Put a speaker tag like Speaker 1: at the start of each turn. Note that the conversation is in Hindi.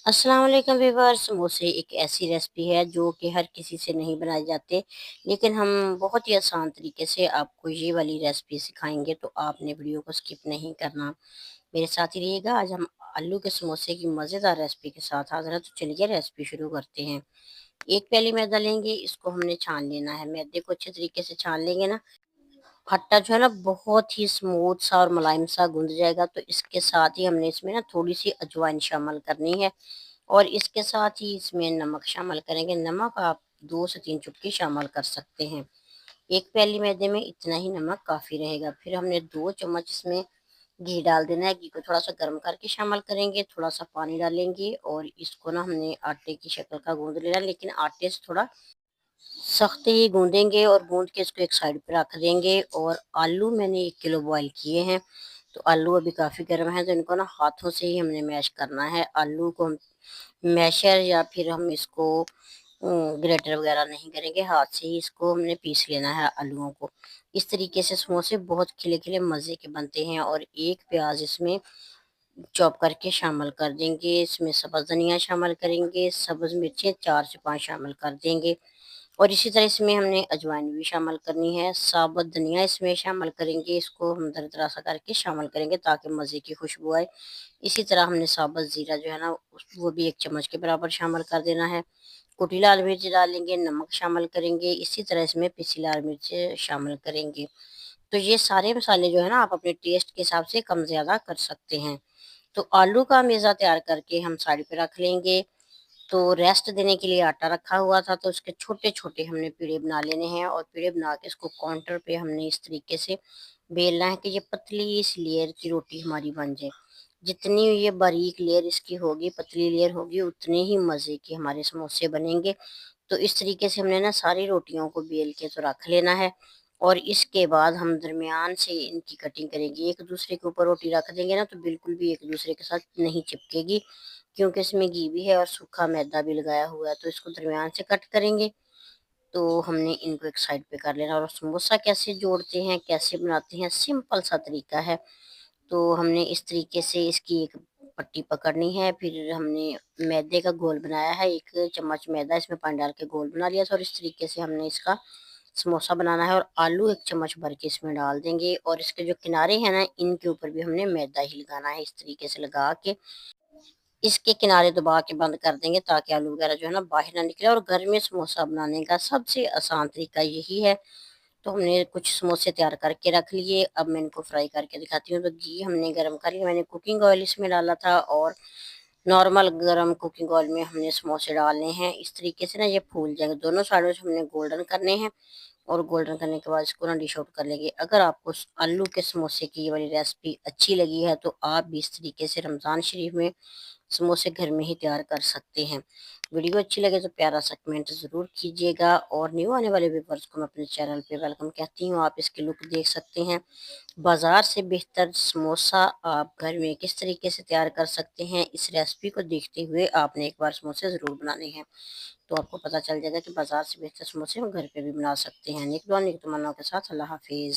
Speaker 1: अस्सलाम वालेकुम व्यूअर्स। समोसे एक ऐसी रेसिपी है जो कि हर किसी से नहीं बनाए जाते, लेकिन हम बहुत ही आसान तरीके से आपको ये वाली रेसिपी सिखाएंगे, तो आपने वीडियो को स्किप नहीं करना, मेरे साथ ही रहिएगा। आज हम आलू के समोसे की मज़ेदार रेसिपी के साथ हाजिर हैं, तो चलिए रेसिपी शुरू करते हैं। एक प्याली मैदा लेंगे, इसको हमने छान लेना है। मैदे को अच्छे तरीके से छान लेंगे ना, आटा जो है ना बहुत ही स्मूथ सा और मुलायम सा गूंद जाएगा। तो इसके साथ ही हमने इसमें ना थोड़ी सी अजवाइन शामिल करनी है, और इसके साथ ही इसमें नमक शामिल करेंगे। नमक आप 2 से 3 चुटकी शामिल कर सकते हैं। एक प्याली मैदे में इतना ही नमक काफ़ी रहेगा। फिर हमने 2 चम्मच इसमें घी डाल देना है। घी को थोड़ा सा गर्म करके शामिल करेंगे, थोड़ा सा पानी डालेंगे और इसको ना हमने आटे की शक्ल का गूंद लेना, लेकिन आटे से थोड़ा सख्त ही गूंदेंगे, और गूंद के इसको एक साइड पे रख देंगे। और आलू मैंने 1 किलो बॉईल किए हैं, तो आलू अभी काफ़ी गर्म है, तो इनको ना हाथों से ही हमने मैश करना है। आलू को हम मैशर या फिर हम इसको ग्रेटर वगैरह नहीं करेंगे, हाथ से ही इसको हमने पीस लेना है आलूओं को। इस तरीके से समोसे बहुत खिले खिले मज़े के बनते हैं। और एक प्याज इसमें चॉप करके शामिल कर देंगे, इसमें सब्ज़ धनिया शामिल करेंगे, सब्ज़ मिर्चें 4 से 5 शामिल कर देंगे। और इसी तरह इसमें हमने अजवाइन भी शामिल करनी है, साबुत धनिया इसमें शामिल करेंगे, इसको हम दरदरा सा करके शामिल करेंगे ताकि मज़े की खुशबू आए। इसी तरह हमने साबुत ज़ीरा जो है ना वो भी 1 चम्मच के बराबर शामिल कर देना है। कुटी लाल मिर्च डालेंगे, नमक शामिल करेंगे, इसी तरह इसमें पिसी लाल मिर्च शामिल करेंगे। तो ये सारे मसाले जो है ना आप अपने टेस्ट के हिसाब से कम ज़्यादा कर सकते हैं। तो आलू का मेज़ा तैयार करके हम साइड पे रख लेंगे। तो रेस्ट देने के लिए आटा रखा हुआ था, तो उसके छोटे-छोटे हमने पेड़े बना लेने हैं, और पेड़े बना के इसको काउंटर पे हमने इस तरीके से बेलना है कि ये पतली सी लेयर की रोटी हमारी बन जाए। जितनी ये बारीक लेयर इसकी होगी, पतली लेयर होगी, उतने ही मज़े के हमारे समोसे बनेंगे। तो इस तरीके से हमने ना सारी रोटियों को बेल के तो रख लेना है, और इसके बाद हम दरमियान से इनकी कटिंग करेंगे। एक दूसरे के ऊपर रोटी रख देंगे ना, तो बिल्कुल भी एक दूसरे के साथ नहीं चिपकेगी, क्योंकि इसमें घी भी है और सूखा मैदा भी लगाया हुआ है। तो इसको दरमियान से कट करेंगे। तो हमने इनको एक साइड पे कर लेना। और समोसा कैसे जोड़ते हैं, कैसे बनाते हैं, सिंपल सा तरीका है। तो हमने इस तरीके से इसकी एक पट्टी पकड़नी है, फिर हमने मैदे का घोल बनाया है, 1 चम्मच मैदा इसमें पानी डाल के घोल बना लिया था, और इस तरीके से हमने इसका समोसा बनाना है। और आलू 1 चम्मच भर के इसमें डाल देंगे, और इसके जो किनारे हैं ना इनके ऊपर भी हमने मैदा ही लगाना है। इस तरीके से लगा के इसके किनारे दबा के बंद कर देंगे, ताकि आलू वगैरह जो है ना बाहर ना निकले। और घर में समोसा बनाने का सबसे आसान तरीका यही है। तो हमने कुछ समोसे तैयार करके रख लिए, अब मैं इनको फ्राई करके दिखाती हूँ। तो घी हमने गरम कर लिया, मैंने कुकिंग ऑयल इसमें डाला था, और नॉर्मल गरम कुकिंग ऑयल में हमने समोसे डालने हैं। इस तरीके से ना ये फूल जाएंगे, दोनों साइडों से हमने गोल्डन करने हैं। और गोल्डन करने के बाद इसको ना डिश आउट कर लेंगे। अगर आपको आलू के समोसे की ये वाली रेसिपी अच्छी लगी है, तो आप भी इस तरीके से रमज़ान शरीफ में समोसे घर में ही तैयार कर सकते हैं। वीडियो अच्छी लगे तो प्यारा सा कमेंट ज़रूर कीजिएगा, और न्यू आने वाले व्यूअर्स को मैं अपने चैनल पे वेलकम कहती हूँ। आप इसकी लुक देख सकते हैं। बाज़ार से बेहतर समोसा आप घर में किस तरीके से तैयार कर सकते हैं, इस रेसिपी को देखते हुए आपने एक बार समोसे ज़रूर बनाने हैं। तो आपको पता चल जाएगा कि बाज़ार से बेहतर समोसे हम घर पे भी बना सकते हैं। नेक तमन्ना के साथ अल्लाह हाफिज़।